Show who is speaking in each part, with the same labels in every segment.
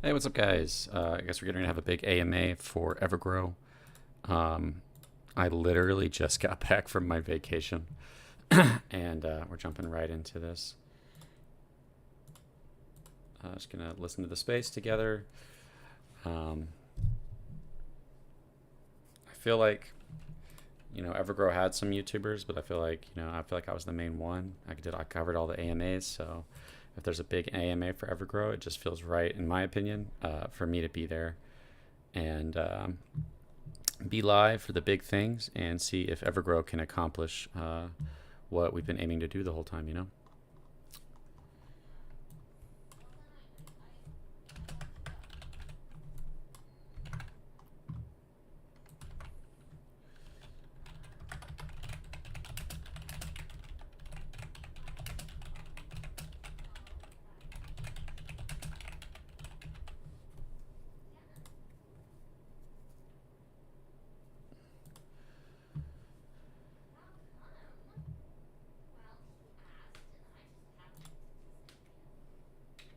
Speaker 1: Hey, what's up, guys? I guess we're going to have a big AMA for Evergrow. Um, I literally just got back from my vacation, and we're jumping right into this. Just going to listen to the space together. I feel like, Evergrow had some YouTubers, but I feel like I was the main one. I covered all the AMAs, so if there's a big AMA for Evergrow, it just feels right, in my opinion, for me to be there and be live for the big things and see if Evergrow can accomplish what we've been aiming to do the whole time.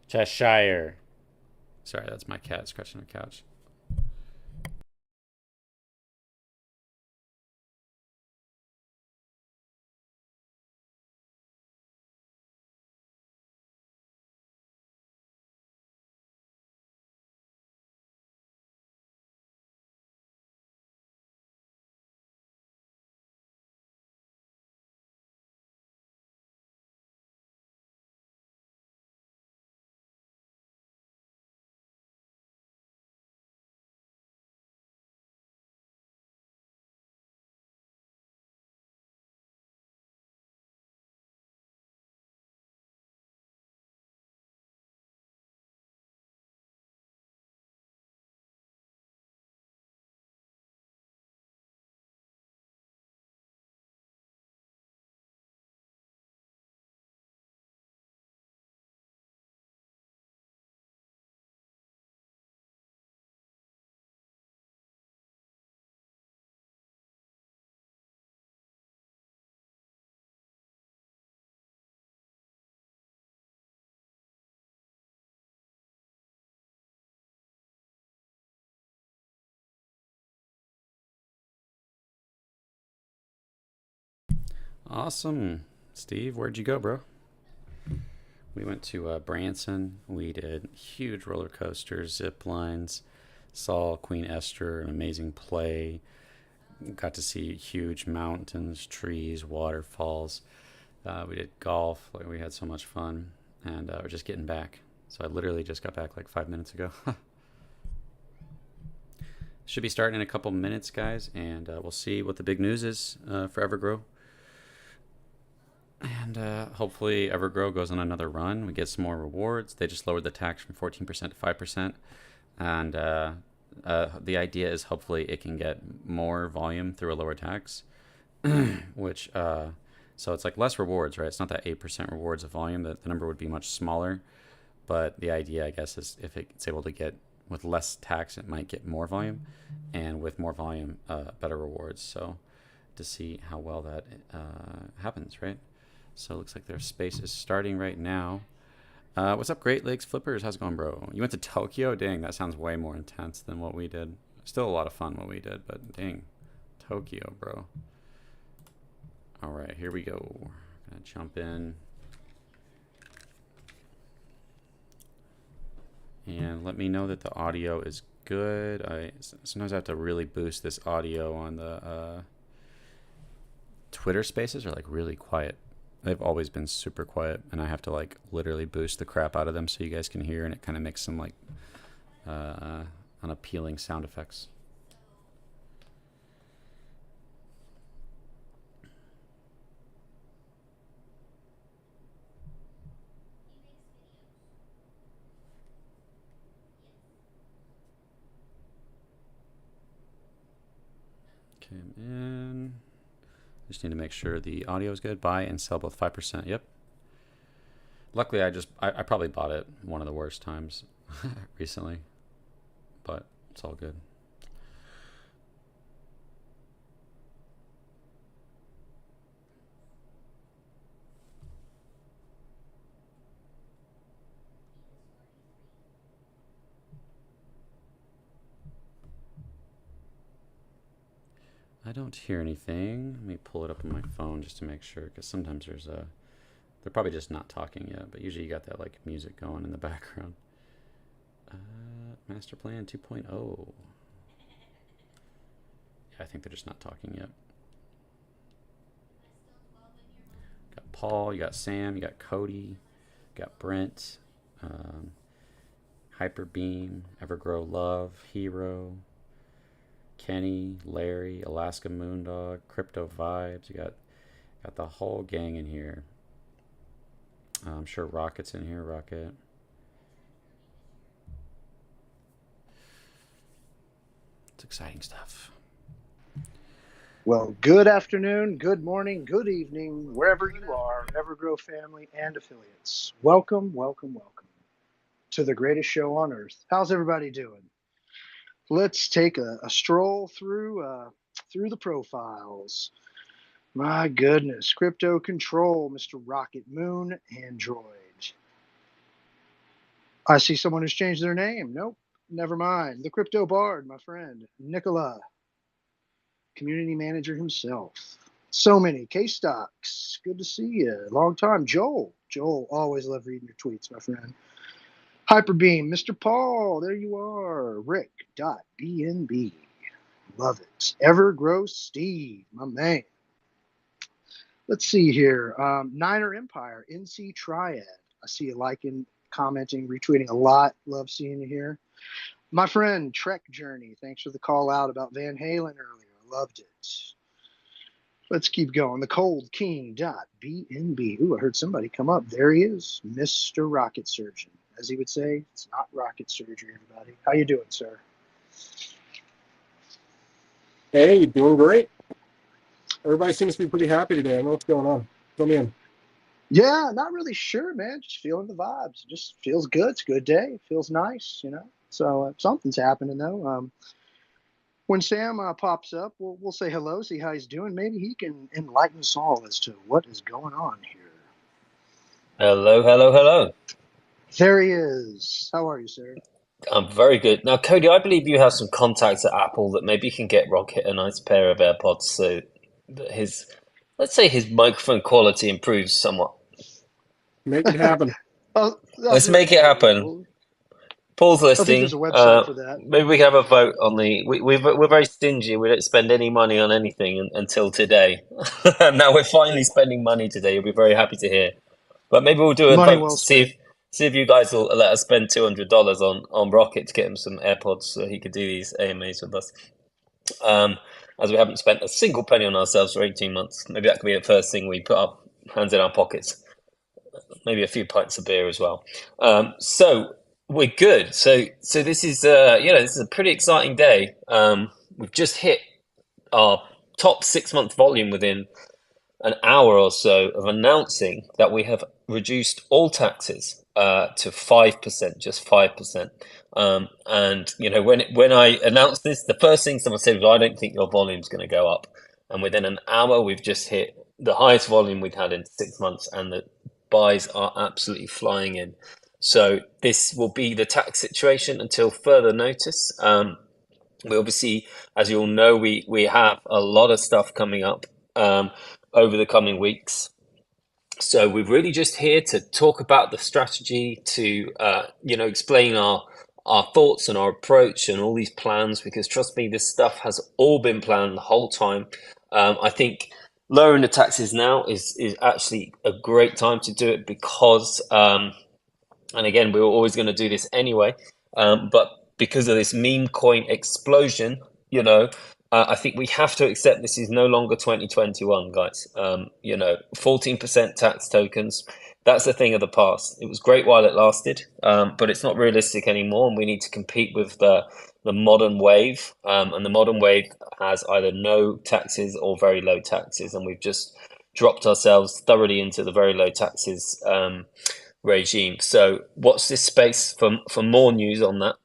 Speaker 1: Cheshire. Sorry, that's my cat scratching the couch. Awesome. Steve, where'd you go, bro? We went to Branson. We did huge roller coasters, zip lines, saw Queen Esther, an amazing play. Got to see huge mountains, trees, waterfalls. We did golf. Like, we had so much fun, and we're just getting back. So I literally just got back like 5 minutes ago. Should be starting in a couple minutes, guys, and we'll see what the big news is for Evergrow. And hopefully Evergrow goes on another run. We get some more rewards. They just lowered the tax from 14% to 5%. And the idea is hopefully it can get more volume through a lower tax, which, so it's like less rewards, right? It's not that 8% rewards of volume. The number would be much smaller. But the idea, I guess, is if it's able to get, with less tax, it might get more volume. And with more volume, better rewards. So to see how well that happens, right? So it looks like their space is starting right now. What's up, Great Lakes Flippers? How's it going, bro? You went to Tokyo? Dang, that sounds way more intense than what we did. Still a lot of fun what we did, but dang, Tokyo, bro. All right, here we go. Gonna jump in. And let me know that the audio is good. Sometimes I have to really boost this audio on the Twitter spaces are like really quiet. They've always been super quiet, and I have to like literally boost the crap out of them so you guys can hear, and it kind of makes some like unappealing sound effects. Came in. Just need to make sure the audio is good. Buy and sell both 5%. Yep. Luckily, I probably bought it one of the worst times recently, but it's all good. I don't hear anything. Let me pull it up on my phone just to make sure, because sometimes they're probably just not talking yet, but usually you got that like music going in the background. Master Plan 2.0. Yeah, I think they're just not talking yet. Got Paul, you got Sam, you got Cody, you got Brent, um, Hyperbeam, Evergrow Love, Hero, Kenny, Larry, Alaska Moondog, Crypto Vibes. You got the whole gang in here. I'm sure Rocket's in here. Rocket. It's exciting stuff.
Speaker 2: Well, good afternoon, good morning, good evening, wherever you are, Evergrow family and affiliates. Welcome, welcome, welcome to the greatest show on earth. How's everybody doing? Let's take a stroll through the profiles. My goodness, Crypto Control, Mr. Rocket Moon, Android. I see someone who's changed their name. Nope, never mind. The Crypto Bard, my friend, Nicola, community manager himself. So many K-Stocks. Good to see you. Long time. Joel, always love reading your tweets, my friend. Hyperbeam, Mr. Paul, there you are. Rick.bnb. Love it. Evergrow Steve, my man. Let's see here. Niner Empire, NC Triad. I see you liking, commenting, retweeting a lot. Love seeing you here. My friend Trek Journey, thanks for the call out about Van Halen earlier. Loved it. Let's keep going. The Cold King.bnb. Ooh, I heard somebody come up. There he is, Mr. Rocket Surgeon. As he would say, it's not rocket surgery, everybody. How you doing, sir?
Speaker 3: Hey, doing great. Everybody seems to be pretty happy today. I don't know what's going on. Fill me in.
Speaker 2: Yeah, not really sure, man. Just feeling the vibes. It just feels good. It's a good day. It feels nice, you know. So something's happening, though. When Sam pops up, we'll say hello, see how he's doing. Maybe he can enlighten us all as to what is going on here.
Speaker 4: Hello, hello, hello.
Speaker 2: There he is. How are you, sir?
Speaker 4: I'm very good. Now, Cody, I believe you have some contacts at Apple that maybe you can get Rocket a nice pair of AirPods so that let's say his microphone quality improves somewhat.
Speaker 3: Make it happen.
Speaker 2: I'll
Speaker 4: Let's
Speaker 2: do it
Speaker 4: make it
Speaker 2: for you.
Speaker 4: happen. Paul's
Speaker 2: I think there's
Speaker 4: listening.
Speaker 2: a website for that.
Speaker 4: Maybe we can have a vote on we're very stingy. We don't spend any money on anything until today. Now we're finally spending money today. You'll be very happy to hear. But maybe we'll do a
Speaker 2: Money
Speaker 4: vote
Speaker 2: well
Speaker 4: to see
Speaker 2: spent.
Speaker 4: if you guys will let us spend $200 on Rocket to get him some AirPods so he could do these AMAs with us. As we haven't spent a single penny on ourselves for 18 months. Maybe that could be the first thing we put our hands in our pockets. Maybe a few pints of beer as well. So we're good. So this is this is a pretty exciting day. We've just hit our top 6 month volume within an hour or so of announcing that we have reduced all taxes to 5%, just 5%. And when I announced this, the first thing someone said was, "I don't think your volume's going to go up." And within an hour, we've just hit the highest volume we've had in 6 months, and the buys are absolutely flying in. So this will be the tax situation until further notice. We obviously, as you all know, we have a lot of stuff coming up over the coming weeks. So we're really just here to talk about the strategy, to explain our thoughts and our approach and all these plans. Because trust me, this stuff has all been planned the whole time. I think lowering the taxes now is actually a great time to do it because, and again, we were always going to do this anyway, but because of this meme coin explosion, I think we have to accept this is no longer 2021, guys. 14% tax tokens, that's a thing of the past. It was great while it lasted, but it's not realistic anymore, and we need to compete with the modern wave. And the modern wave has either no taxes or very low taxes, and we've just dropped ourselves thoroughly into the very low taxes regime. So watch this space for more news on that.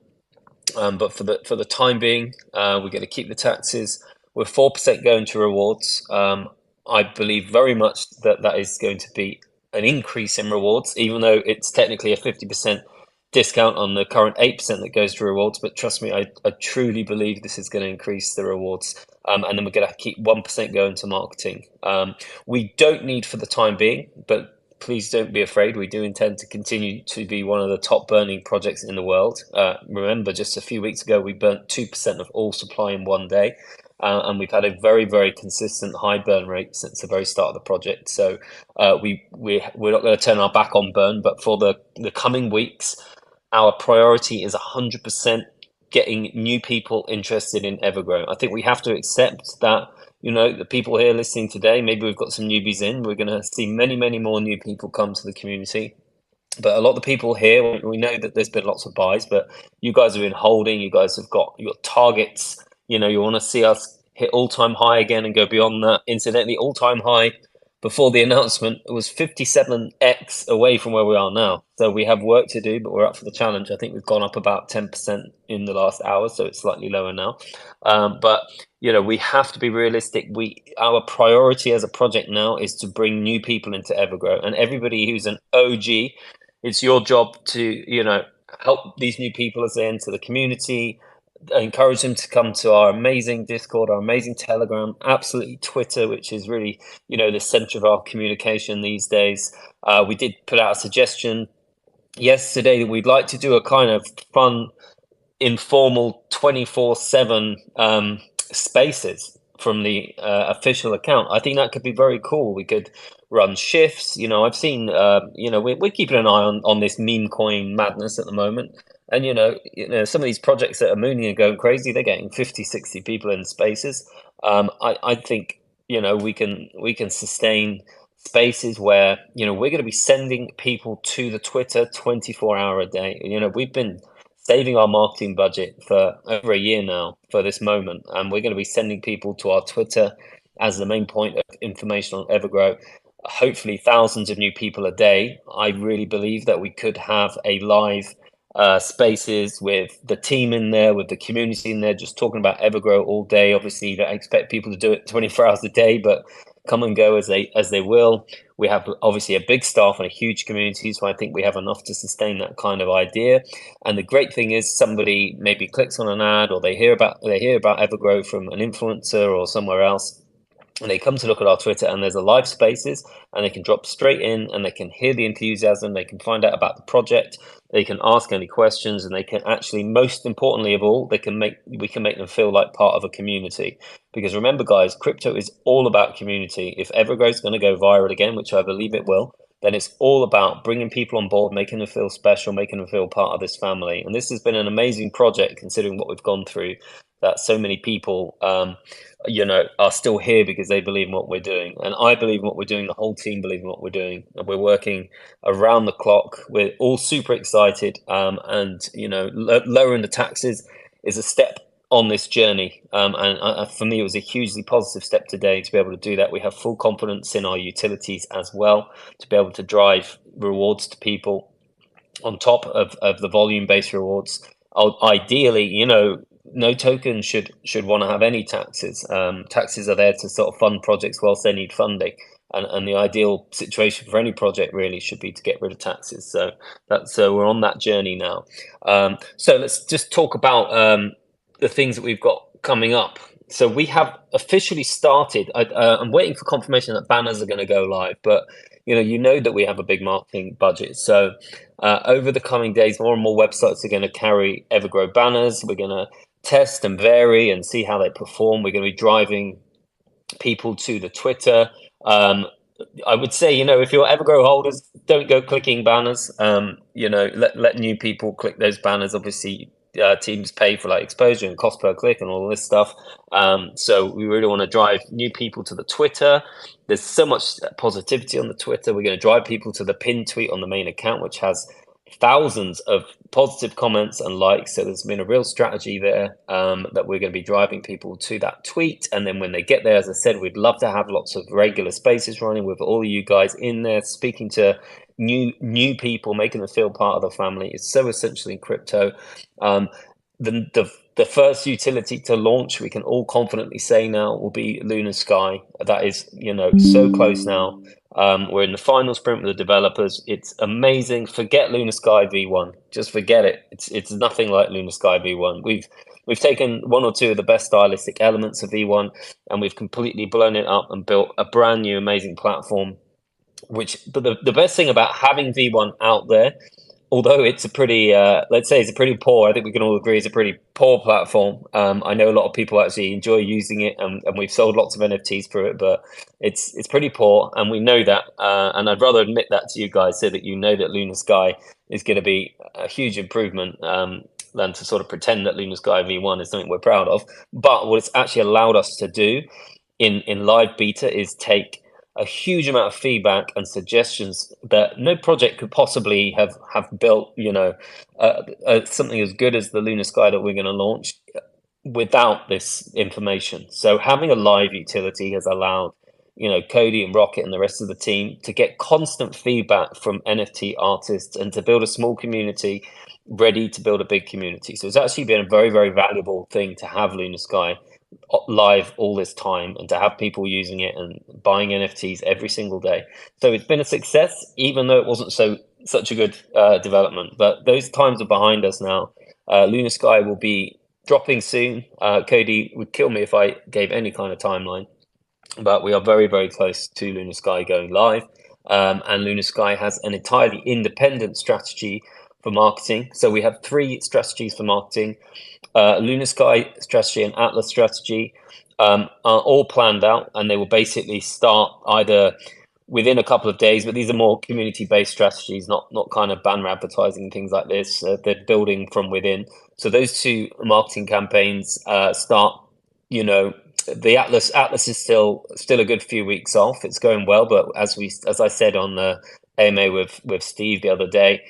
Speaker 4: But for the time being, we're going to keep the taxes. We're 4% going to rewards. I believe very much that is going to be an increase in rewards, even though it's technically a 50% discount on the current 8% that goes to rewards, but trust me, I truly believe this is going to increase the rewards. And then we're going to keep 1% going to marketing. We don't need for the time being, but please don't be afraid. We do intend to continue to be one of the top burning projects in the world. Remember, just a few weeks ago, we burnt 2% of all supply in one day. And we've had a very, very consistent high burn rate since the very start of the project. So we're not going to turn our back on burn, but for the coming weeks, our priority is 100% getting new people interested in Evergrow. I think we have to accept that, the people here listening today, maybe we've got some newbies in. We're going to see many, many more new people come to the community. But a lot of the people here, we know that there's been lots of buys, but you guys have been holding. You guys have got your targets. You want to see us hit all-time high again and go beyond that. Incidentally, all-time high before the announcement, it was 57x away from where we are now. So we have work to do, but we're up for the challenge. I think we've gone up about 10% in the last hour, so it's slightly lower now. But we have to be realistic. Our priority as a project now is to bring new people into Evergrow, and everybody who's an OG, it's your job to help these new people as they enter the community. Encourage them to come to our amazing Discord, our amazing Telegram, absolutely Twitter, which is really, the center of our communication these days. We did put out a suggestion yesterday that we'd like to do a kind of fun, informal 24/7 spaces from the official account. I think that could be very cool. We could run shifts. I've seen, we're keeping an eye on this meme coin madness at the moment. And, some of these projects that are mooning and going crazy, they're getting 50, 60 people in spaces. I think, we can sustain spaces where, we're going to be sending people to the Twitter 24-hour a day. We've been saving our marketing budget for over a year now for this moment. And we're going to be sending people to our Twitter as the main point of information on Evergrow. Hopefully thousands of new people a day. I really believe that we could have a live spaces with the team in there, with the community in there, just talking about Evergrow all day. Obviously, you don't expect people to do it 24 hours a day, but come and go as they will. We have obviously a big staff and a huge community, so I think we have enough to sustain that kind of idea. And the great thing is, somebody maybe clicks on an ad, or they hear about Evergrow from an influencer or somewhere else, and they come to look at our Twitter, and there's a live spaces, and they can drop straight in, and they can hear the enthusiasm, they can find out about the project, they can ask any questions, and they can actually, most importantly of all, we can make them feel like part of a community. Because remember, guys, crypto is all about community. If Evergrow is going to go viral again, which I believe it will, then it's all about bringing people on board, making them feel special, making them feel part of this family. And this has been an amazing project, considering what we've gone through, that so many people are still here because they believe in what we're doing. And I believe in what we're doing. The whole team believe in what we're doing. And we're working around the clock. We're all super excited. And lowering the taxes is a step on this journey. And for me, it was a hugely positive step today to be able to do that. We have full confidence in our utilities as well, to be able to drive rewards to people on top of the volume-based rewards. Ideally, no token should want to have any taxes. Taxes are there to sort of fund projects whilst they need funding. And the ideal situation for any project really should be to get rid of taxes. So we're on that journey now. So let's just talk about the things that we've got coming up. So we have officially started. I'm waiting for confirmation that banners are going to go live, but you know that we have a big marketing budget. So over the coming days, more and more websites are going to carry Evergrow banners. We're going to test and vary and see how they perform. We're going to be driving people to the Twitter. I would say, if you're Evergrow holders, don't go clicking banners. Let new people click those banners. Obviously, teams pay for exposure and cost per click and all this stuff. So we really want to drive new people to the Twitter. There's so much positivity on the Twitter. We're going to drive people to the pinned tweet on the main account, which has thousands of positive comments and likes. So there's been a real strategy there that we're going to be driving people to that tweet. And then when they get there, as I said, we'd love to have lots of regular spaces running with all of you guys in there, speaking to new people, making them feel part of the family. It's so essential in crypto. The The first utility to launch, we can all confidently say now, will be Lunar Sky. That is, so close now. We're in the final sprint with the developers. It's amazing. Forget Lunar Sky V1. Just forget it. It's nothing like Lunar Sky V1. We've taken one or two of the best stylistic elements of V1 and we've completely blown it up and built a brand new amazing platform. But the best thing about having V1 out there, although it's a pretty, let's say it's a pretty poor, I think we can all agree it's a pretty poor platform. I know a lot of people actually enjoy using it and we've sold lots of NFTs through it, but it's pretty poor and we know that. And I'd rather admit that to you guys so that you know that Lunar Sky is going to be a huge improvement than to sort of pretend that Lunar Sky V1 is something we're proud of. But what it's actually allowed us to do in live beta is take a huge amount of feedback and suggestions that no project could possibly have built, something as good as the Lunar Sky that we're going to launch without this information. So having a live utility has allowed, Cody and Rocket and the rest of the team to get constant feedback from NFT artists and to build a small community ready to build a big community. So it's actually been a very, very valuable thing to have Lunar Sky live all this time and to have people using it and buying NFTs every single day. So it's been a success, even though it wasn't such a good development. But those times are behind us now. Lunar Sky will be dropping soon. Cody would kill me if I gave any kind of timeline, but we are very, very close to Lunar Sky going live. And Lunar Sky has an entirely independent strategy for marketing. So we have 3 strategies for marketing. Lunar Sky strategy and Atlas strategy are all planned out, and they will basically start either within a couple of days, but these are more community-based strategies, not kind of banner advertising and things like this. They're building from within. So those 2 marketing campaigns start, the Atlas is still a good few weeks off. It's going well, but as I said on the AMA with Steve the other day,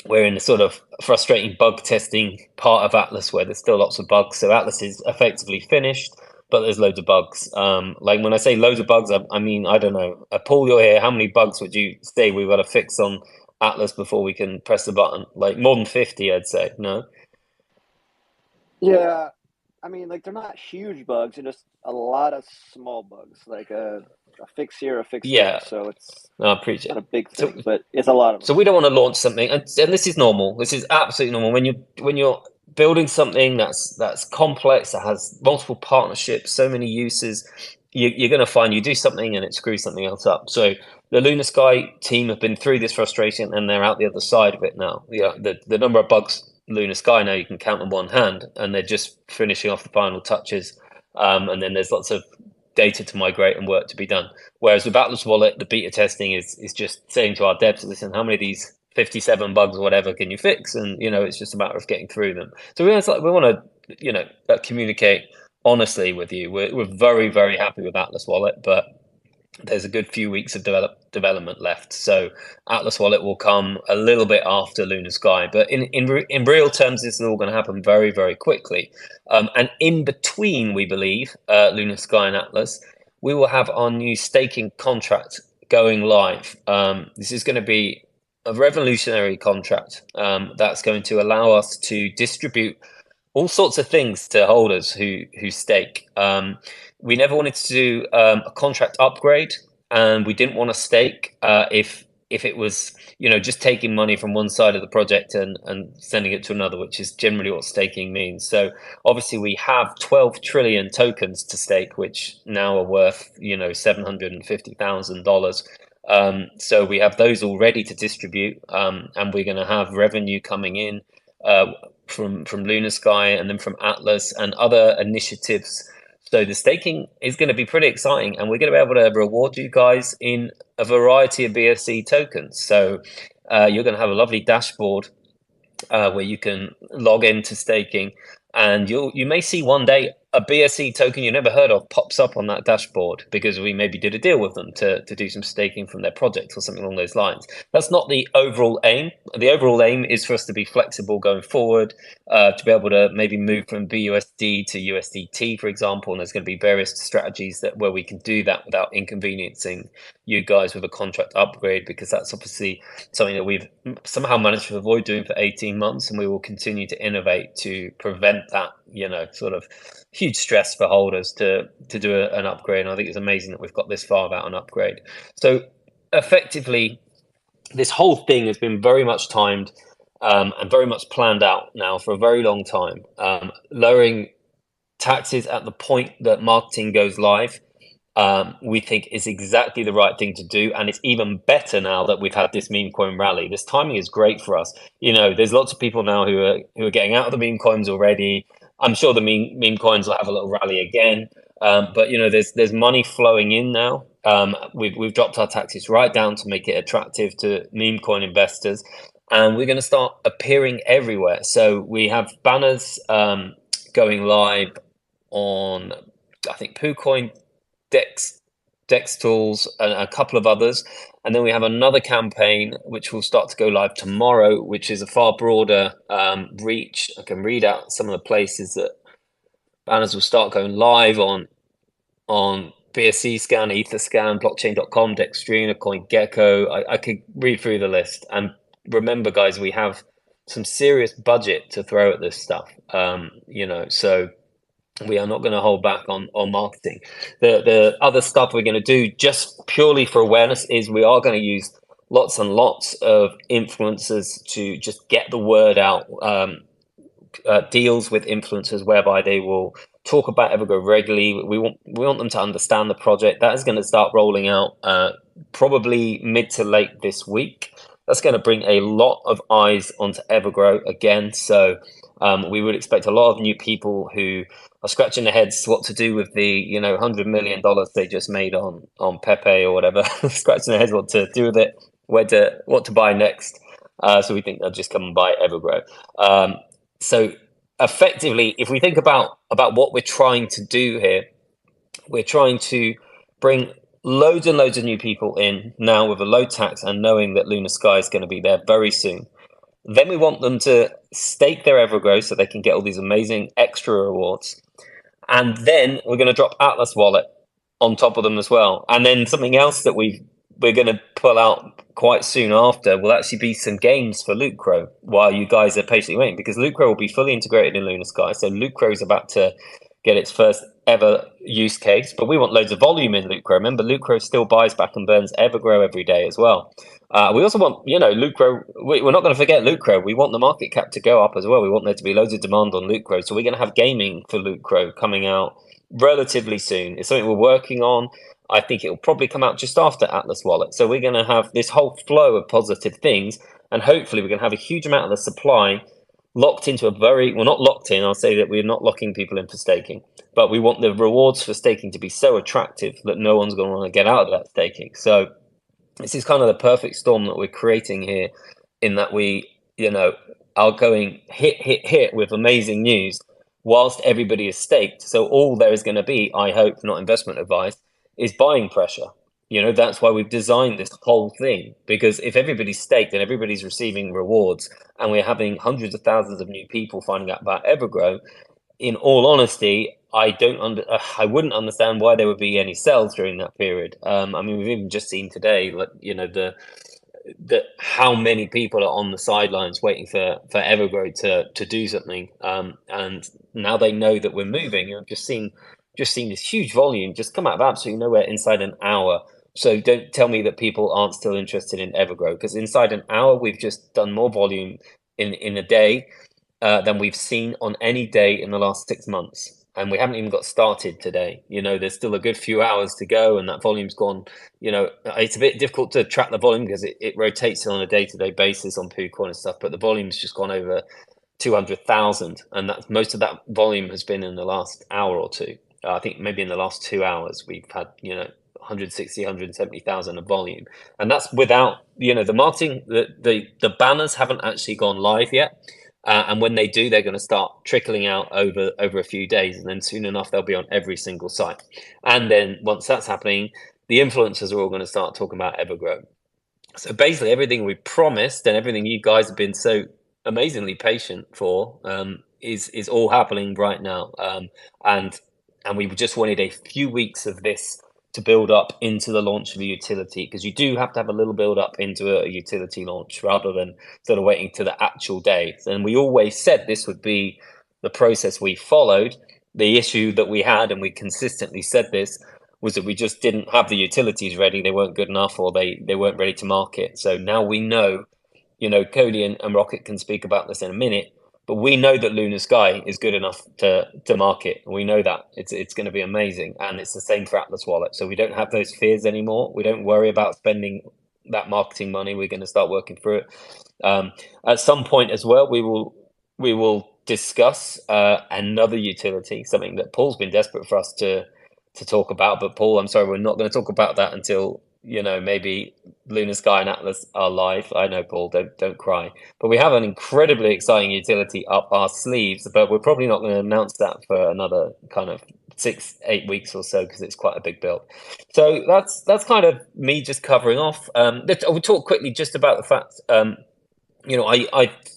Speaker 4: we're in a sort of frustrating bug testing part of Atlas where there's still lots of bugs. So Atlas is effectively finished, but there's loads of bugs. Like when I say loads of bugs, I mean, I don't know. Paul, you're here. How many bugs would you say we've got to fix on Atlas before we can press the button? Like more than 50, I'd say. No?
Speaker 5: Yeah. I mean, like they're not huge bugs, they're just a lot of small bugs, like a fix here, a fix there. So it's
Speaker 4: I appreciate
Speaker 5: not a big thing, but it's a lot of them.
Speaker 4: So we don't want to launch something, and this is normal. This is absolutely normal when you're building something that's complex, that has multiple partnerships, so many uses. You're going to find you do something and it screws something else up. So the Lunar Sky team have been through this frustration and they're out the other side of it now. The number of bugs Lunar Sky now you can count on one hand, and they're just finishing off the final touches. And then there's lots of data to migrate and work to be done. Whereas with Atlas Wallet, the beta testing is just saying to our devs, listen, how many of these 57 bugs or whatever can you fix? And, it's just a matter of getting through them. So we want to, communicate honestly with you. We're very, very happy with Atlas Wallet, but there's a good few weeks of development left. So Atlas Wallet will come a little bit after Lunar Sky, but in real terms, this is all going to happen very, very quickly. And in between, we believe, Lunar Sky and Atlas, we will have our new staking contract going live. This is going to be a revolutionary contract that's going to allow us to distribute all sorts of things to holders who stake. We never wanted to do a contract upgrade, and we didn't want to stake if it was just taking money from one side of the project and sending it to another, which is generally what staking means. So obviously we have 12 trillion tokens to stake, which now are worth $750,000. So we have those all ready to distribute, and we're going to have revenue coming in from Lunar Sky and then from Atlas and other initiatives. So the staking is going to be pretty exciting, and we're going to be able to reward you guys in a variety of BSC tokens. So you're going to have a lovely dashboard where you can log into staking, and you may see one day a BSC token you never heard of pops up on that dashboard because we maybe did a deal with them to do some staking from their project or something along those lines. That's not the overall aim. The overall aim is for us to be flexible going forward, to be able to maybe move from BUSD to USDT, for example. And there's going to be various strategies where we can do that without inconveniencing you guys with a contract upgrade, because that's obviously something that we've somehow managed to avoid doing for 18 months, and we will continue to innovate to prevent that, sort of huge stress for holders to do an upgrade. And I think it's amazing that we've got this far without an upgrade. So effectively, this whole thing has been very much timed and very much planned out now for a very long time. Lowering taxes at the point that marketing goes live, we think is exactly the right thing to do, and it's even better now that we've had this meme coin rally. This timing is great for us. There's lots of people now who are getting out of the meme coins already. I'm sure the meme coins will have a little rally again, but there's money flowing in now. We've dropped our taxes right down to make it attractive to meme coin investors, and we're going to start appearing everywhere. So we have banners going live on, I think, PooCoin, Dex Tools, and a couple of others. And then we have another campaign which will start to go live tomorrow, which is a far broader reach. I can read out some of the places that banners will start going live on BSC Scan, Etherscan, Blockchain.com, Dextrina, CoinGecko. I could read through the list. And remember, guys, we have some serious budget to throw at this stuff. So we are not going to hold back on marketing. The other stuff we're going to do just purely for awareness is we are going to use lots and lots of influencers to just get the word out. Deals with influencers whereby they will talk about Evergrow regularly. We want them to understand the project. That is going to start rolling out probably mid to late this week. That's going to bring a lot of eyes onto Evergrow again. So we would expect a lot of new people who are scratching their heads what to do with the $100 million they just made on Pepe or whatever. Scratching their heads what to do with it, what to buy next. So we think they'll just come and buy Evergrow. So effectively, if we think about what we're trying to do here, we're trying to bring loads and loads of new people in now with a low tax and knowing that Lunar Sky is going to be there very soon. Then we want them to stake their Evergrow so they can get all these amazing extra rewards. And then we're going to drop Atlas Wallet on top of them as well. And then something else that we're going to pull out quite soon after will actually be some games for Loot Crow while you guys are patiently waiting, because Loot Crow will be fully integrated in Lunar Sky. So Loot Crow is about to get its first ever use case, but we want loads of volume in Loot Crow. Remember, Loot Crow still buys back and burns Evergrow every day as well. We also want, Loot Crow. We're not going to forget Loot Crow. We want the market cap to go up as well. We want there to be loads of demand on Loot Crow. So we're going to have gaming for Loot Crow coming out relatively soon. It's something we're working on. I think it will probably come out just after Atlas Wallet. So we're going to have this whole flow of positive things, and hopefully we're going to have a huge amount of the supply locked into well, not locked in. I'll say that we're not locking people in for staking, but we want the rewards for staking to be so attractive that no one's going to want to get out of that staking. So this is kind of the perfect storm that we're creating here, in that we, are going hit with amazing news whilst everybody is staked. So all there is going to be, I hope, not investment advice, is buying pressure. That's why we've designed this whole thing, because if everybody's staked and everybody's receiving rewards and we're having hundreds of thousands of new people finding out about Evergrow, in all honesty, I wouldn't understand why there would be any sales during that period. We've even just seen today, how many people are on the sidelines waiting for Evergrow to do something. And now they know that we're moving. I've just seen this huge volume just come out of absolutely nowhere inside an hour. So don't tell me that people aren't still interested in Evergrow, because inside an hour, we've just done more volume in a day than we've seen on any day in the last 6 months. And we haven't even got started today. There's still a good few hours to go, and that volume's gone. It's a bit difficult to track the volume because it rotates on a day-to-day basis on PooCoin and stuff, but the volume's just gone over 200,000, and that's most of that volume has been in the last hour or two. I think maybe in the last 2 hours we've had 160, 170,000 of volume, and that's without the marketing. The banners haven't actually gone live yet. And when they do, they're going to start trickling out over a few days, and then soon enough they'll be on every single site. And then once that's happening, the influencers are all going to start talking about Evergrow. So basically, everything we promised and everything you guys have been so amazingly patient for is all happening right now. And we just wanted a few weeks of this to build up into the launch of a utility, because you do have to have a little build up into a utility launch rather than sort of waiting to the actual day. And we always said this would be the process we followed. The issue that we had, and we consistently said this, was that we just didn't have the utilities ready. They weren't good enough, or they weren't ready to market. So now we know, Cody and Rocket can speak about this in a minute, but we know that Lunar Sky is good enough to market. We know that it's going to be amazing, and it's the same for Atlas Wallet. So we don't have those fears anymore. We don't worry about spending that marketing money. We're going to start working through it. At some point as well, we will discuss another utility, something that Paul's been desperate for us to talk about. But Paul, I'm sorry, we're not going to talk about that until maybe Lunar Sky and Atlas are live. I know, Paul, don't cry. But we have an incredibly exciting utility up our sleeves, but we're probably not going to announce that for another kind of 6-8 weeks or so, because it's quite a big build. So that's kind of me just covering off. We'll talk quickly just about the fact. I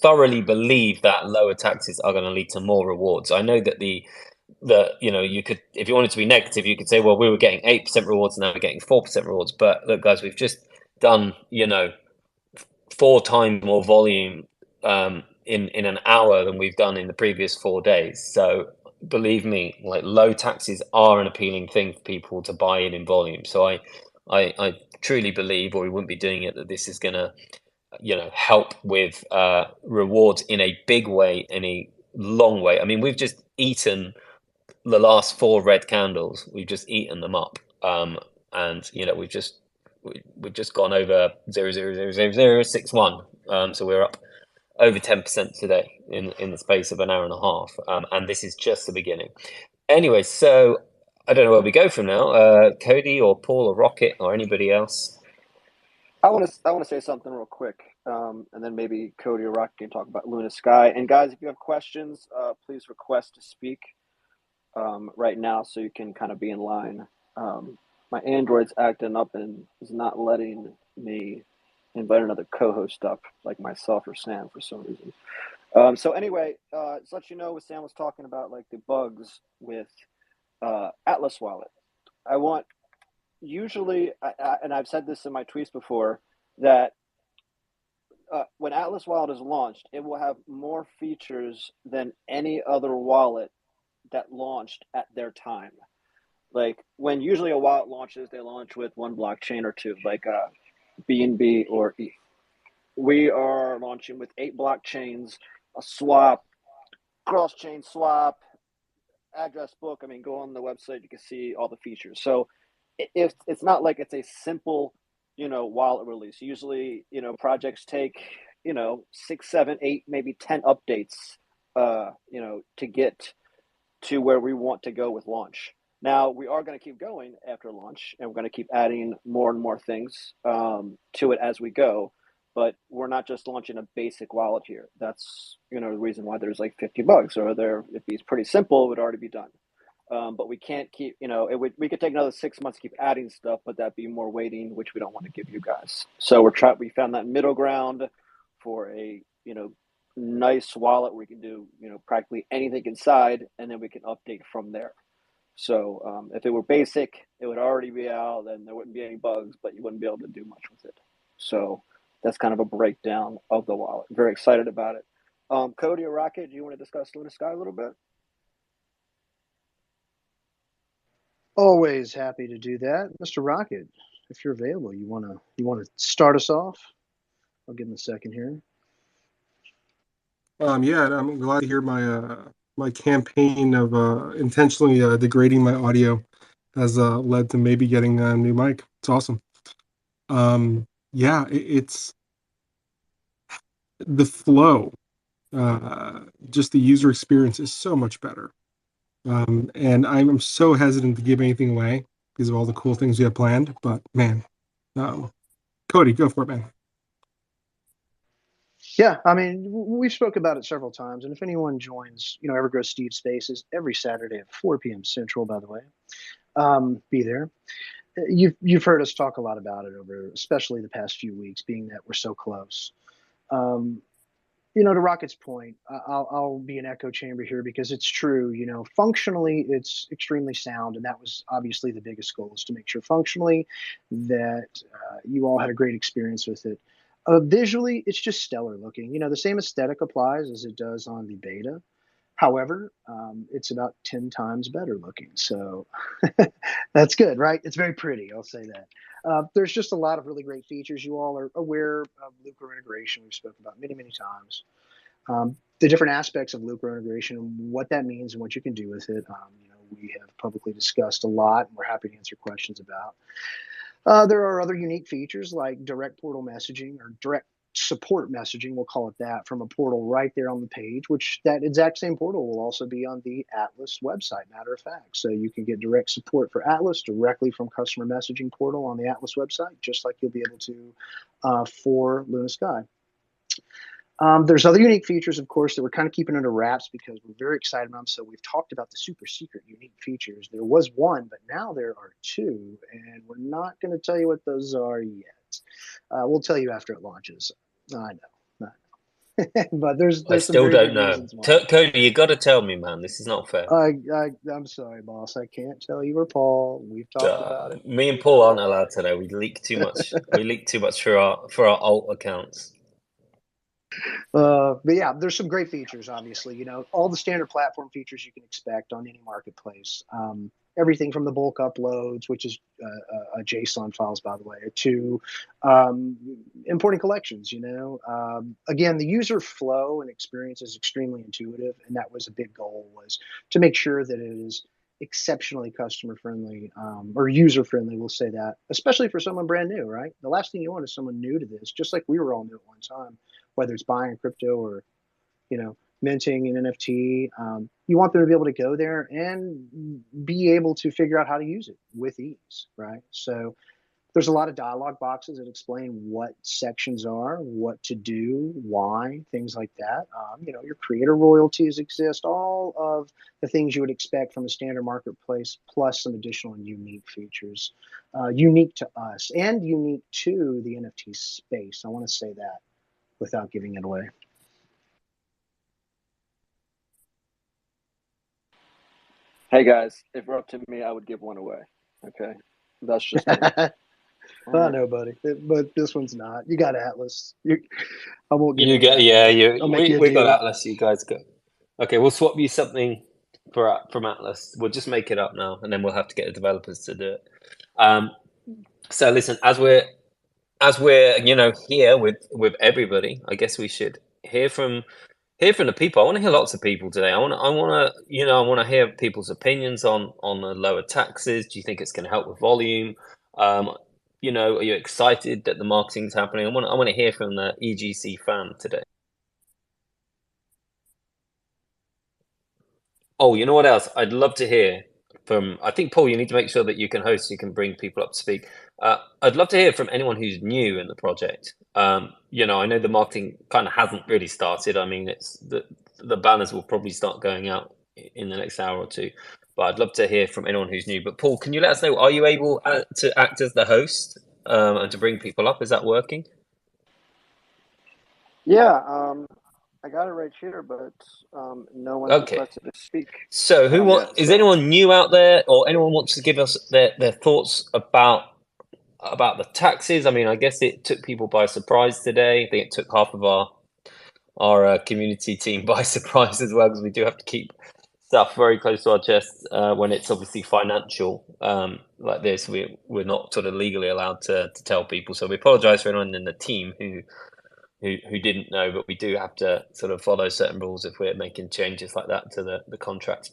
Speaker 4: thoroughly believe that lower taxes are going to lead to more rewards. I know that you could, if you wanted to be negative, you could say, well, we were getting 8% rewards, now we're getting 4% rewards. But look, guys, we've just done 4 times more volume in an hour than we've done in the previous 4 days. So believe me, like, low taxes are an appealing thing for people to buy in volume. So I truly believe, or we wouldn't be doing it, that this is going to help with rewards in a big way, in a long way. I mean, we've just eaten the last 4 red candles. We've just eaten them up, and we've just gone over 0.000061. So we're up over 10% today in the space of an hour and a half, and this is just the beginning. Anyway, so I don't know where we go from now. Cody or Paul or Rocket or anybody else?
Speaker 5: I want to say something real quick, and then maybe Cody or Rocket can talk about Luna Sky. And guys, if you have questions, please request to speak right now, so you can kind of be in line. My Android's acting up and is not letting me invite another co-host up, like myself or Sam, for some reason. So anyway, just let you know what Sam was talking about, like the bugs with Atlas Wallet. Usually, and I've said this in my tweets before, that when Atlas Wallet is launched, it will have more features than any other wallet that launched at their time. Like, when usually a wallet launches, they launch with one blockchain or two, like BNB or ETH. We are launching with 8 blockchains, a swap, cross-chain swap, address book. I mean, go on the website, you can see all the features. So it's not like it's a simple, wallet release. Usually, projects take, 6, 7, 8, maybe 10 updates, to get to where we want to go with launch. Now, we are going to keep going after launch, and we're going to keep adding more and more things to it as we go. But we're not just launching a basic wallet here. That's, the reason why there's like 50 bugs, or if it's pretty simple, it would already be done. But we can't keep, we could take another 6 months to keep adding stuff, but that'd be more waiting, which we don't want to give you guys. So we found that middle ground for a, nice wallet where we can do, practically anything inside, and then we can update from there. So if it were basic, it would already be out, then there wouldn't be any bugs, but you wouldn't be able to do much with it. So that's kind of a breakdown of the wallet. Very excited about it. Cody or Rocket, do you want to discuss Luna Sky a little bit?
Speaker 2: Always happy to do that, Mr. Rocket. If you're available, you wanna start us off? I'll give him a second here.
Speaker 3: Yeah, I'm glad to hear my campaign of intentionally degrading my audio has led to maybe getting a new mic. It's awesome. Yeah, it's the flow, just the user experience is so much better. And I'm so hesitant to give anything away because of all the cool things we have planned. But man, Cody, go for it, man.
Speaker 2: Yeah, I mean, we've spoke about it several times, and if anyone joins, Evergrow Steve Spaces every Saturday at 4 p.m. Central, by the way, be there. You've heard us talk a lot about it over, especially the past few weeks, being that we're so close. Um, to Rocket's point, I'll be an echo chamber here because it's true. Functionally, it's extremely sound, and that was obviously the biggest goal, is to make sure functionally that you all had a great experience with it. Visually, it's just stellar looking. The same aesthetic applies as it does on the beta. However, it's about 10 times better looking. So that's good, right? It's very pretty. I'll say that. There's just a lot of really great features. You all are aware of Lucro integration. We've spoken about many, many times. The different aspects of Lucro integration and what that means and what you can do with it. We have publicly discussed a lot, and we're happy to answer questions about. There are other unique features like direct portal messaging or direct support messaging, we'll call it that, from a portal right there on the page, which that exact same portal will also be on the Atlas website, matter of fact. So you can get direct support for Atlas directly from customer messaging portal on the Atlas website, just like you'll be able to for Luna Sky. There's other unique features, of course, that we're kind of keeping under wraps because we're very excited about them. So we've talked about the super secret unique features. There was one, but now there are two, and we're not going to tell you what those are yet. We'll tell you after it launches. I know. But there's
Speaker 4: I
Speaker 2: some
Speaker 4: still
Speaker 2: very
Speaker 4: don't
Speaker 2: good
Speaker 4: know.
Speaker 2: reasons why.
Speaker 4: Cody, you got to tell me, man. This is not fair.
Speaker 2: I'm sorry, boss. I can't tell you or Paul. We've talked about it.
Speaker 4: Me and Paul aren't allowed to know. We leak too much. We leak too much for our alt accounts.
Speaker 2: But yeah, there's some great features, obviously. All the standard platform features you can expect on any marketplace. Everything from the bulk uploads, which is JSON files, by the way, to importing collections. Again, the user flow and experience is extremely intuitive, and that was a big goal, was to make sure that it is exceptionally customer friendly or user friendly. We'll say that, especially for someone brand new, right? The last thing you want is someone new to this, just like we were all new at one time, whether it's buying a crypto or minting an NFT. You want them to be able to go there and be able to figure out how to use it with ease, right? So there's a lot of dialog boxes that explain what sections are, what to do, why, things like that. Your creator royalties exist, all of the things you would expect from a standard marketplace, plus some additional and unique features, unique to us and unique to the NFT space. I want to say that without giving it away.
Speaker 5: Hey guys, if it were up to me, I would give one away. Okay, that's just me.
Speaker 2: I know, buddy, but this one's not. You got Atlas. I won't give
Speaker 4: You
Speaker 2: any
Speaker 4: get,
Speaker 2: away.
Speaker 4: yeah.
Speaker 2: I'll make you a
Speaker 4: We got
Speaker 2: deal.
Speaker 4: Atlas. You guys go. Okay, we'll swap you something from Atlas. We'll just make it up now, and then we'll have to get the developers to do it. So listen, as we're here with everybody, I guess we should hear from the people. I want to hear lots of people today. I want to hear people's opinions on the lower taxes. Do you think it's going to help with volume? Are you excited that the marketing's happening? I want to hear from the EGC fan today. Oh, you know what else? I'd love to hear from. I think Paul, you need to make sure that you can host. So you can bring people up to speak. I'd love to hear from anyone who's new in the project. I know the marketing kind of hasn't really started. I mean, it's the banners will probably start going out in the next hour or two. But I'd love to hear from anyone who's new. But Paul, can you let us know? Are you able to act as the host and to bring people up? Is that working?
Speaker 5: Yeah, I got it right here, but no one's requested to speak.
Speaker 4: So is anyone new out there, or anyone wants to give us their thoughts about the taxes? I mean, I guess it took people by surprise today. I think it took half of our community team by surprise as well, because we do have to keep stuff very close to our chests when it's obviously financial like this. We're not sort of legally allowed to tell people. So we apologise for anyone in the team who didn't know, but we do have to sort of follow certain rules if we're making changes like that to the contract.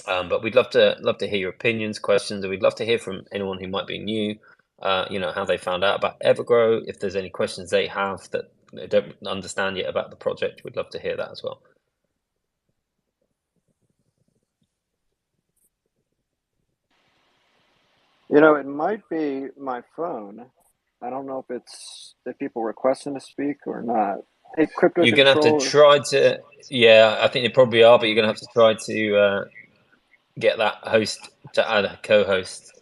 Speaker 4: But we'd love to hear your opinions, questions, and we'd love to hear from anyone who might be new. How they found out about Evergrow. If there's any questions they have that they don't understand yet about the project, we'd love to hear that as well.
Speaker 5: It might be my phone. I don't know if people requesting to speak or not. Hey, crypto
Speaker 4: You're gonna have to
Speaker 5: controller.
Speaker 4: try to. Yeah, I think they probably are, but you're gonna have to try to get that host to add a co-host.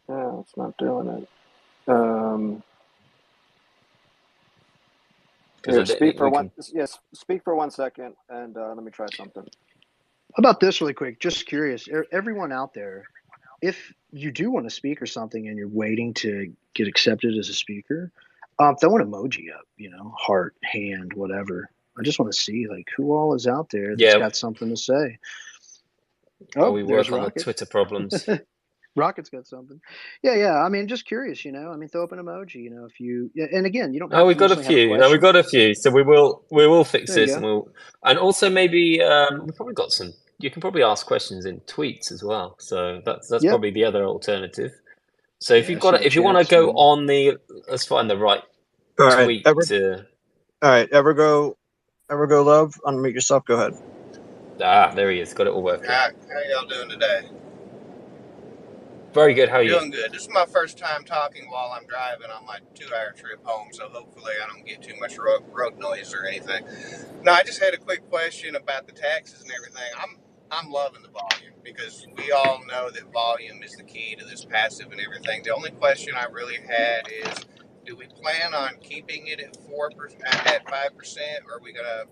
Speaker 5: Yeah, it's not doing it. Here,
Speaker 4: Because
Speaker 5: speak for
Speaker 4: we
Speaker 5: one.
Speaker 4: can.
Speaker 5: Yes, speak for 1 second, and let me try something.
Speaker 2: How about this really quick? Just curious, everyone out there, if you do want to speak or something and you're waiting to get accepted as a speaker, throw an emoji up, heart, hand, whatever. I just want to see like who all is out there that's
Speaker 4: Yeah,
Speaker 2: got something to say.
Speaker 4: while
Speaker 2: Oh,
Speaker 4: we
Speaker 2: there's
Speaker 4: work on the
Speaker 2: Rocket.
Speaker 4: Twitter problems.
Speaker 2: Rocket's got something. Yeah. I mean, just curious, throw up an emoji, if you, yeah, and again, you don't
Speaker 4: Oh,
Speaker 2: have
Speaker 4: we've
Speaker 2: to
Speaker 4: got a
Speaker 2: necessarily have a
Speaker 4: few. No, we've
Speaker 2: question.
Speaker 4: got a few. So we will fix
Speaker 2: There you
Speaker 4: this,
Speaker 2: go.
Speaker 4: and also maybe we've probably got some. You can probably ask questions in tweets as well. So that's
Speaker 2: Yep.
Speaker 4: probably the other alternative. So
Speaker 2: Yeah, I see the
Speaker 4: if you want to
Speaker 2: chats
Speaker 4: go
Speaker 2: moving.
Speaker 4: on let's find the right
Speaker 6: All right,
Speaker 4: tweet to.
Speaker 6: all right, Evergrow love, unmute yourself. Go ahead.
Speaker 4: There he is. Got it all working.
Speaker 7: How y'all doing today?
Speaker 4: Very good. How are you?
Speaker 7: Doing good. This is my first time talking while I'm driving on my 2-hour trip home, so hopefully I don't get too much road noise or anything. No, I just had a quick question about the taxes and everything. I'm loving the volume because we all know that volume is the key to this passive and everything. The only question I really had is, do we plan on keeping it at 4%, at 5%, or are we gonna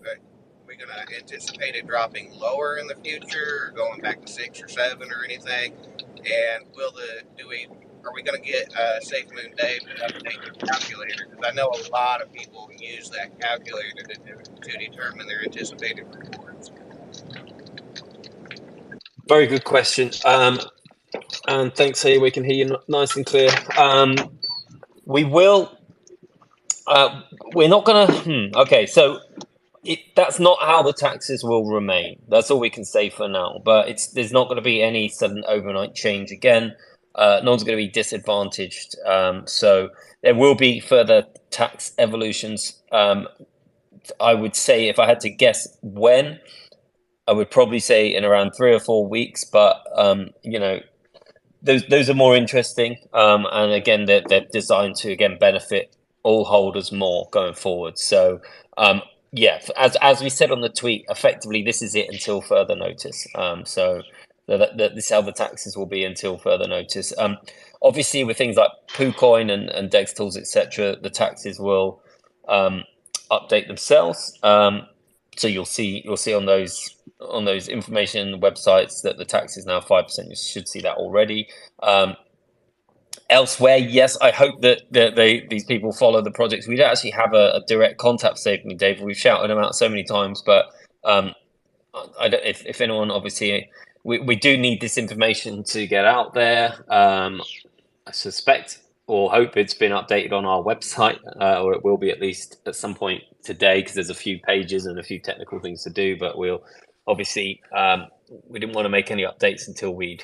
Speaker 7: anticipate it dropping lower in the future, or going back to 6 or 7 or anything? And are we going to get SafeMoon Dave to update the calculator? Because I know a lot of people use that calculator to determine their anticipated rewards.
Speaker 4: Very good question. And thanks, here we can hear you nice and clear. We will. We're not gonna. Okay, so that's not how the taxes will remain. That's all we can say for now. But there's not going to be any sudden overnight change again. No one's going to be disadvantaged. So there will be further tax evolutions. I would say, if I had to guess when, I would probably say in around 3 or 4 weeks. But those are more interesting. And again, they're designed to benefit all holders more going forward. So yeah, as we said on the tweet, effectively this is it until further notice. So this how the taxes will be until further notice. Obviously, with things like PooCoin and DEX tools, etc., the taxes will update themselves. So you'll see on those information websites that the tax is now 5%. You should see that already. Elsewhere, yes, I hope that these people follow the projects. We don't actually have a direct contact with SafeMoon Dave. We've shouted them out so many times, but I don't. If anyone, obviously, we do need this information to get out there. I suspect or hope it's been updated on our website, or it will be at least at some point today, because there's a few pages and a few technical things to do. But we'll obviously we didn't want to make any updates until we'd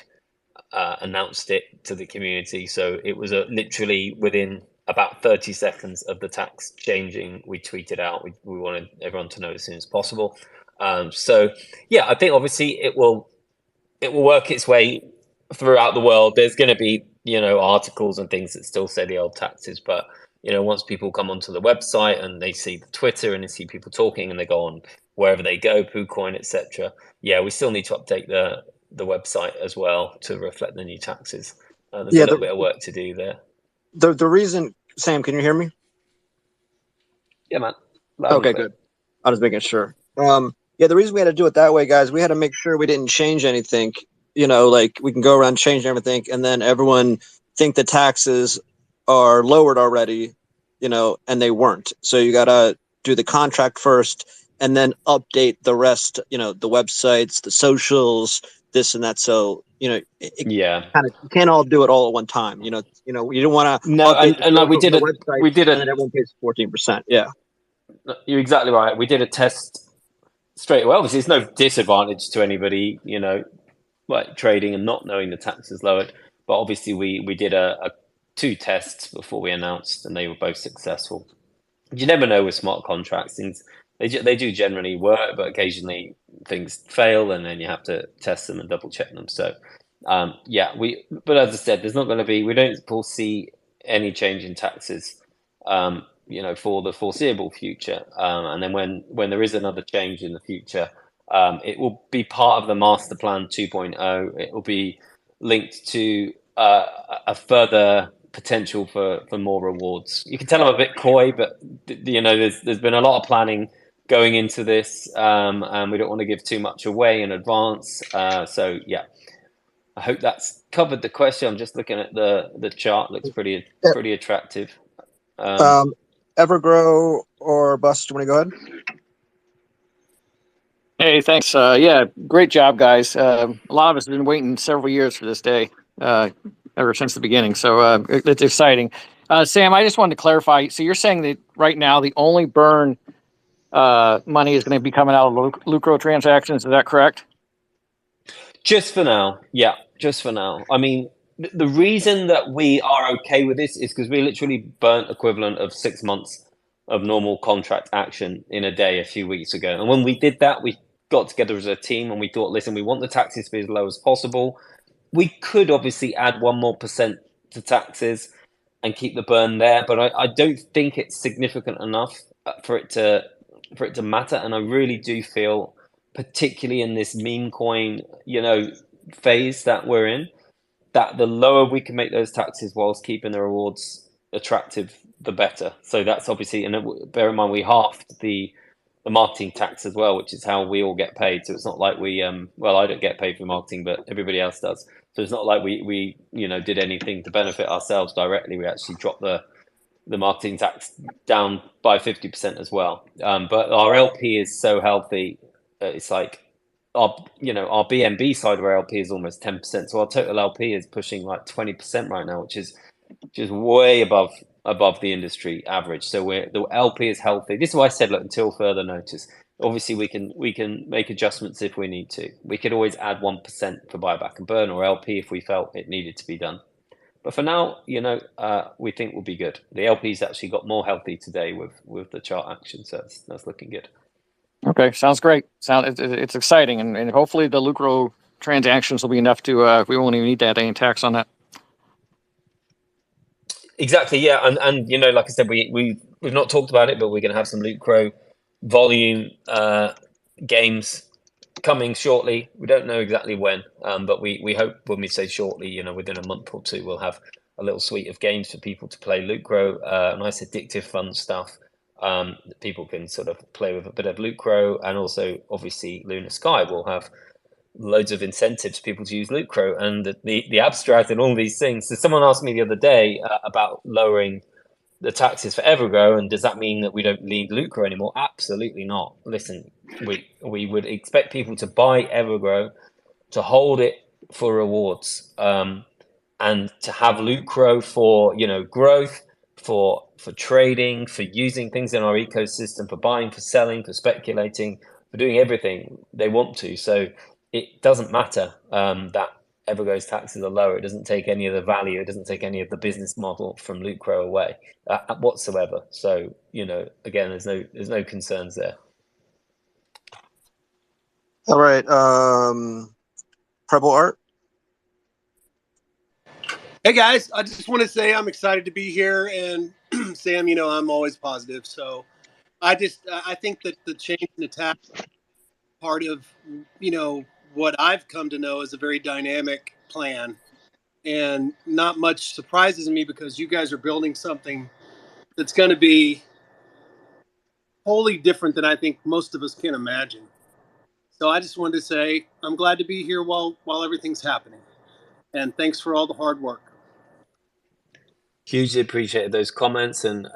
Speaker 4: announced it to the community. So it was literally within about 30 seconds of the tax changing, we tweeted out. We wanted everyone to know as soon as possible. So yeah, I think obviously it will work its way throughout the world. There's going to be articles and things that still say the old taxes, but once people come onto the website and they see the Twitter and they see people talking and they go on wherever they go, PooCoin, etc. Yeah, we still need to update the website as well to reflect the new taxes. There's a little bit of work to do there.
Speaker 6: The reason, Sam, can you hear me?
Speaker 4: Yeah, man.
Speaker 6: Okay, good. I was making sure. Yeah, the reason we had to do it that way, guys, we had to make sure we didn't change anything. Like we can go around changing everything, and then everyone think the taxes are lowered already, and they weren't. So you gotta do the contract first, and then update the rest. The websites, the socials, this and that. So
Speaker 4: yeah,
Speaker 6: you can't all do it all at one time. You don't want to update
Speaker 4: and like
Speaker 6: the website, and then everyone pays 14%. Yeah,
Speaker 4: you're exactly right. We did a test straight away. Obviously, it's no disadvantage to anybody, like trading and not knowing the tax is lowered. But obviously, we did a 2 tests before we announced, and they were both successful. You never know with smart contracts; things they do generally work, but occasionally things fail, and then you have to test them and double check them. So, yeah, but as I said, there's not going to be. We don't foresee any change in taxes for the foreseeable future. And then when there is another change in the future, it will be part of the master plan 2.0. It will be linked to a further potential for more rewards. You can tell I'm a bit coy, but there's been a lot of planning going into this, and we don't want to give too much away in advance. So yeah, I hope that's covered the question. I'm just looking at the chart; looks pretty attractive.
Speaker 6: Evergrow or Bust, do you want to go ahead?
Speaker 8: Hey, thanks. Yeah, great job, guys. A lot of us have been waiting several years for this day, ever since the beginning. So it's exciting. Sam, I just wanted to clarify. So you're saying that right now the only burn money is going to be coming out of Lucro transactions. Is that correct?
Speaker 4: Just for now, yeah, just for now. I mean, the reason that we are okay with this is because we literally burnt equivalent of 6 months of normal contract action in a day a few weeks ago. And when we did that, we got together as a team and we thought, listen, we want the taxes to be as low as possible. We could obviously add 1% more to taxes and keep the burn there, but I don't think it's significant enough for it to matter. And I really do feel, particularly in this meme coin, phase that we're in, that the lower we can make those taxes whilst keeping the rewards attractive, the better. So that's obviously, and bear in mind, we halved the marketing tax as well, which is how we all get paid. So it's not like we, well, I don't get paid for marketing, but everybody else does. So it's not like we did anything to benefit ourselves directly. We actually dropped the marketing tax down by 50% as well. But our LP is so healthy. It's like our BNB side of our LP is almost 10%. So our total LP is pushing like 20% right now, which is just way above the industry average. So the LP is healthy. This is why I said, look, until further notice. Obviously, we can make adjustments if we need to. We could always add 1% for buyback and burn or LP if we felt it needed to be done. But for now, we think we'll be good. The LP's actually got more healthy today with the chart action, so that's looking good.
Speaker 8: Okay, sounds great. It's exciting, and hopefully the Lucro transactions will be enough to we won't even need to add any tax on that.
Speaker 4: Exactly, yeah, and like I said, we've not talked about it, but we're going to have some Lucro volume games coming shortly. We don't know exactly when, but we hope when we say shortly, within a month or two, we'll have a little suite of games for people to play Lucro, nice addictive fun stuff. That people can sort of play with a bit of Lucro, and also obviously Lunar Sky will have loads of incentives for people to use Lucro and the abstract and all these things. So someone asked me the other day about lowering the taxes for Evergrow, and does that mean that we don't need Lucro anymore? Absolutely not. Listen, we would expect people to buy Evergrow, to hold it for rewards, and to have Lucro for growth, for trading, for using things in our ecosystem, for buying, for selling, for speculating, for doing everything they want to. So it doesn't matter that Evergrow's taxes are lower. It doesn't take any of the value. It doesn't take any of the business model from Lucro away whatsoever. So again, there's no concerns there.
Speaker 6: All right, Prebble Art.
Speaker 9: Hey guys, I just want to say I'm excited to be here, and Sam, I'm always positive. So I think that the change in the tax part of what I've come to know is a very dynamic plan, and not much surprises me because you guys are building something that's going to be wholly different than I think most of us can imagine. So I just wanted to say I'm glad to be here while everything's happening, and thanks for all the hard work.
Speaker 4: Hugely appreciated those comments and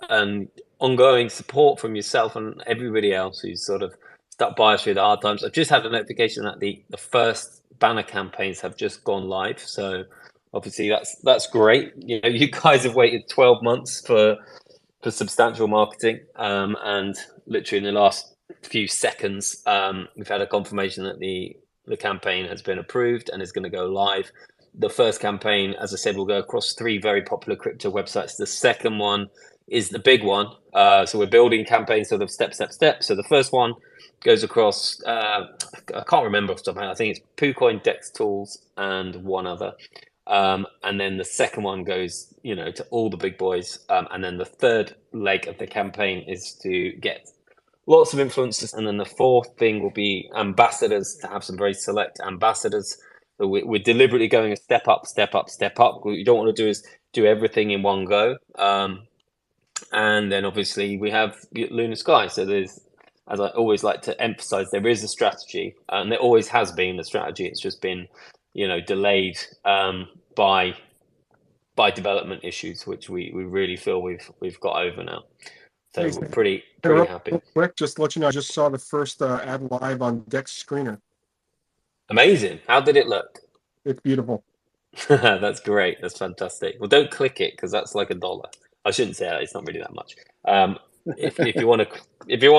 Speaker 4: ongoing support from yourself and everybody else who's sort of stuck by us through the hard times. I've just had a notification that the first banner campaigns have just gone live. So obviously that's great. You guys have waited 12 months for substantial marketing, and literally in the last few seconds, we've had a confirmation that the campaign has been approved and is going to go live. The first campaign, as I said, will go across 3 very popular crypto websites. The second one is the big one. So we're building campaigns sort of step. So the first one goes across, I can't remember off the top of my head. I think it's PooCoin, Dex Tools, and one other. And then the second one goes, to all the big boys. And then the third leg of the campaign is to get lots of influencers. And then the fourth thing will be ambassadors, to have some very select ambassadors. So we're deliberately going a step up, step up, step up. What you don't want to do is do everything in one go. And then obviously we have Lunar Sky. So there's, as I always like to emphasize, there is a strategy, and there always has been a strategy. It's just been, delayed by development issues, which we really feel we've got over now. So
Speaker 3: Hey,
Speaker 4: we're pretty happy.
Speaker 3: Real quick, just to let you know, I just saw the first ad live on Dex Screener.
Speaker 4: Amazing. How did it look?
Speaker 3: It's beautiful.
Speaker 4: That's great. That's fantastic. Well, don't click it, because that's like $1. I shouldn't say that. It's not really that much. If you want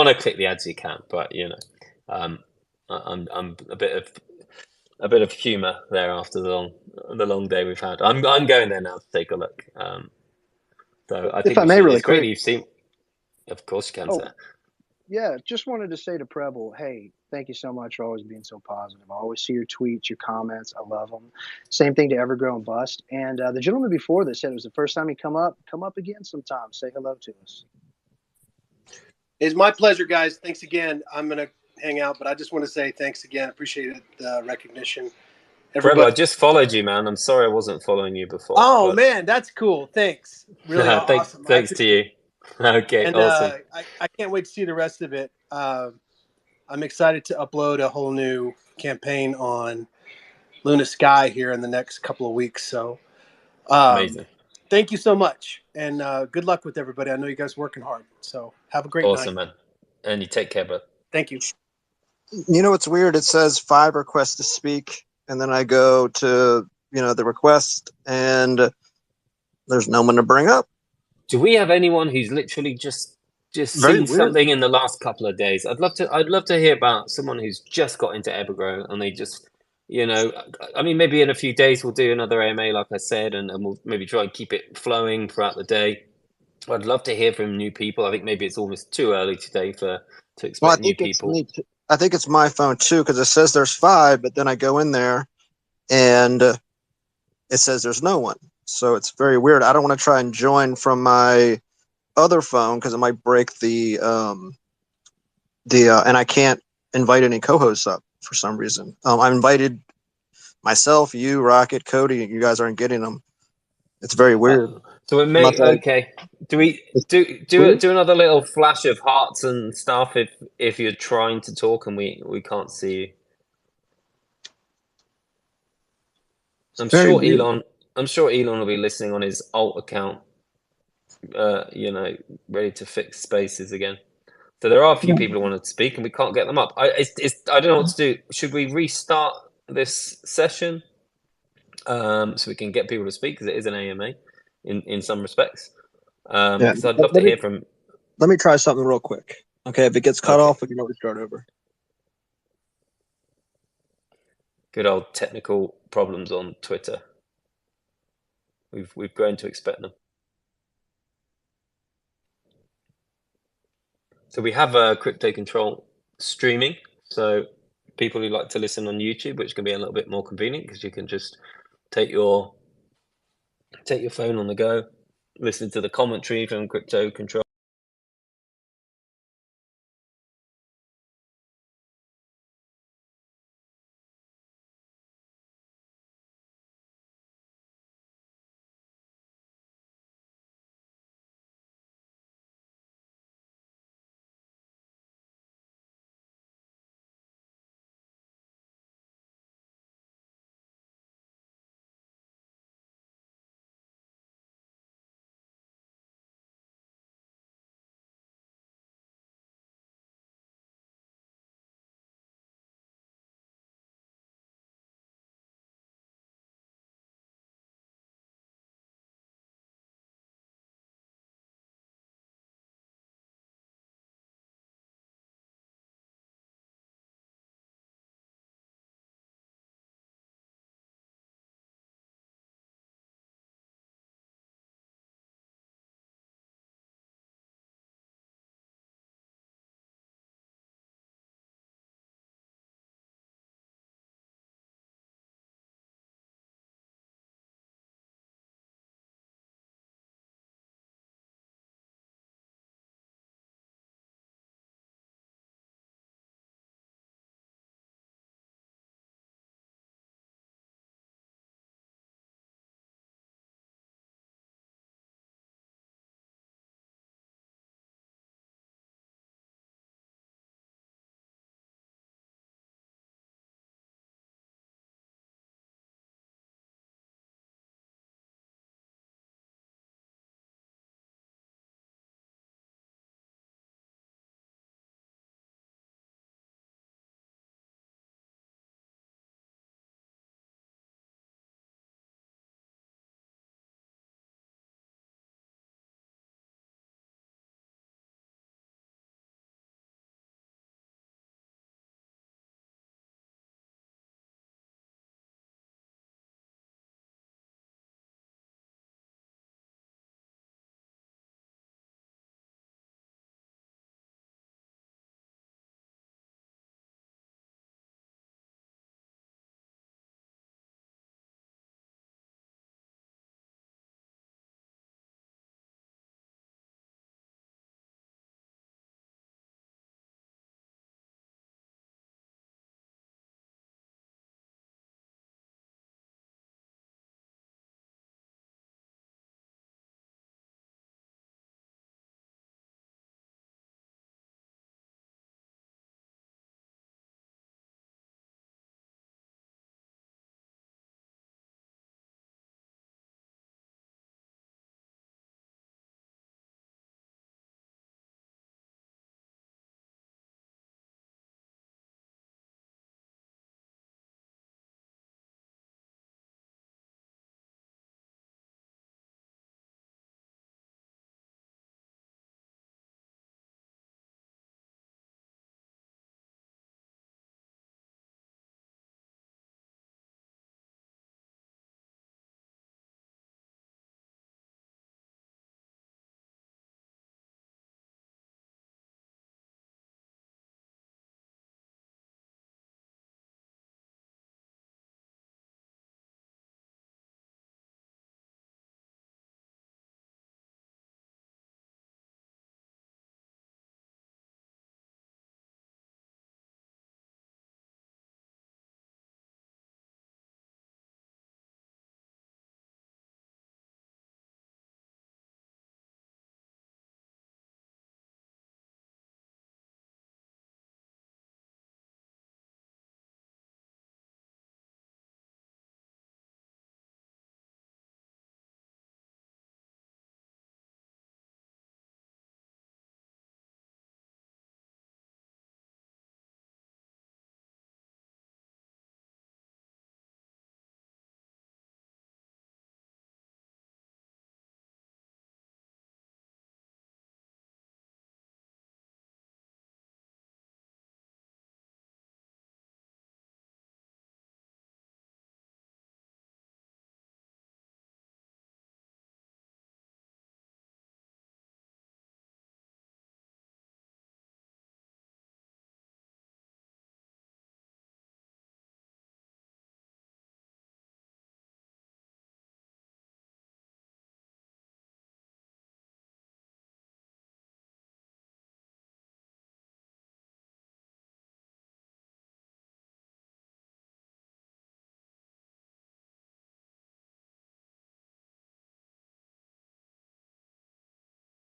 Speaker 4: to click the ads, you can. But I'm a bit of humor there after the long day we've had. I'm going there now to take a look. So I think
Speaker 2: If I may, really
Speaker 4: it's great
Speaker 2: quick.
Speaker 4: you've seen. Of course you can, sir.
Speaker 2: Yeah, just wanted to say to Preble, hey, thank you so much for always being so positive. I always see your tweets, your comments. I love them. Same thing to Evergrow and Bust. And the gentleman before this said it was the first time he come up again sometime. Say hello to us.
Speaker 9: It's my pleasure, guys. Thanks again. I'm going to hang out, but I just want to say thanks again. Appreciate it, the recognition.
Speaker 4: Trevor, I just followed you, man. I'm sorry I wasn't following you before.
Speaker 9: Oh, man, that's cool. Thanks. Really awesome.
Speaker 4: Thanks to you. Okay,
Speaker 9: and,
Speaker 4: awesome.
Speaker 9: I can't wait to see the rest of it. I'm excited to upload a whole new campaign on Luna Sky here in the next couple of weeks. So
Speaker 4: amazing.
Speaker 9: Thank you so much. And good luck with everybody. I know you guys are working hard. So have a great night.
Speaker 4: Awesome, man. And you take care, bud.
Speaker 9: Thank you.
Speaker 6: You know what's weird? It says 5 requests to speak, and then I go to the request, and there's no one to bring up.
Speaker 4: Do we have anyone who's literally just seen something in the last couple of days? I'd love to hear about someone who's just got into Evergrow and they just, I mean, maybe in a few days we'll do another AMA, like I said, and we'll maybe try and keep it flowing throughout the day. I'd love to hear from new people. I think maybe it's almost too early today to expect new people.
Speaker 6: I think it's my phone too, because it says there's 5, but then I go in there and it says there's no one. So it's very weird. I don't want to try and join from my other phone because it might break the and I can't invite any co-hosts up for some reason. I've invited myself, you, Rocket, Cody, and you guys aren't getting them. It's very weird.
Speaker 4: So it may okay. Do we do another little flash of hearts and stuff if you're trying to talk and we can't see you? I'm sure Elon will be listening on his alt account, ready to fix spaces again. So there are a few people who wanted to speak and we can't get them up. I don't know what to do. Should we restart this session so we can get people to speak, because it is an AMA in some respects? Because I'd love to hear from.
Speaker 6: Let me try something real quick. Okay, if it gets cut off, we can always start over.
Speaker 4: Good old technical problems on Twitter. We've grown to expect them. So we have a Crypto Control streaming. So people who like to listen on YouTube, which can be a little bit more convenient because you can just take your phone on the go, listen to the commentary from Crypto Control.